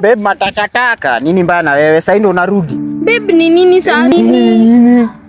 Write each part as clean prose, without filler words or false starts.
babe matakataka. Nini mbaya na wewe? Sasa ndio unarudi. Babe ni nini sasa?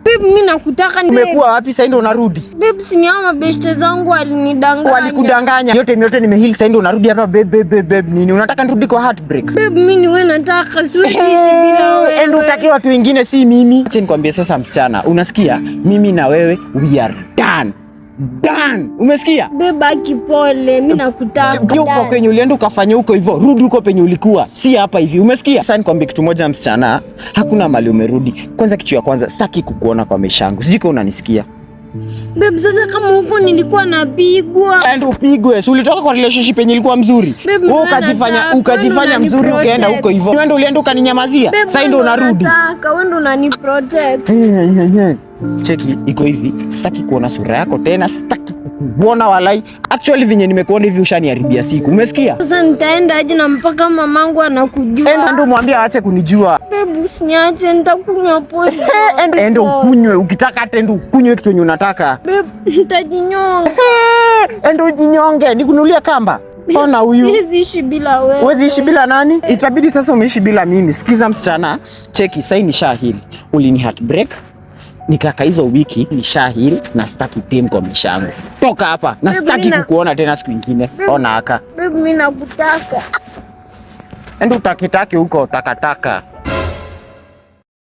Babe mimi nakutaka ni. Umekuwa wapi sasa ndio unarudi? Babe si ni hao beshte zangu walinidanganya. Walikudanganya. Yote nimeheal sasa ndio unarudi hapa babe. Nini unataka nirudi kwa heartbreak? Babe mimi ni wewe nataka siwezi ishi bila wewe. Ndio utakia watu wengine si mimi. Acha nikwambie sasa msichana, unasikia? Mimi na wewe we are done. Done. Umesikia? Beba kipole, mimi nakutaka. Huko kwenye ulienda ukafanya huko hivyo, rudi huko penye ulikuwa. Si hapa hivi. Umesikia? Sasa nikwambie kitu moja msichana, hakuna mali umerudi. Kwanza kitu ya kwanza, sitaki kukuona kwa maisha yangu. Sijui kama unanisikia. Babe sasa kama huko nilikuwa napigwa. Ndio upigwe. Si ulitoka kwa relationship yenye ilikuwa mzuri. Wewe ukajifanya mzuri ukaenda huko hivyo. Wewe ndio ulienda ukaninyamazia. Sasa ndio unarudi. Nataka wewe ndio unaniprotect. Cheki iko hivi, sitaki kuona sura yako tena, sitaki kukuona walai. Actually vinye nimekuona hivi ushaniharibia siku. Umesikia? Sasa nitaenda aje na mpaka mamangu anakujua. Enda ndio mwambie aache kunijua. Babe usiniache nitakunywa poison. Enda ukunywe, ukitaka hata enda ukunywe kitu yenye unataka. Babe nitajinyonga. Enda ujinyonge, nikunulia kamba. Ona huyu. Siwezi ishi bila wewe. Huwezi ishi bila nani? Itabidi sasa umeishi bila mimi. Sikiza msichana, cheki sasa ni shahili. Ulini heartbreak. Nikaka hizo wiki ni shahili na sitaki tem kwa maisha yangu. Toka hapa na sitaki kukuona tena siku nyingine. Ona haka. Babe mimi nakutaka. Enda utakitaki huko takataka.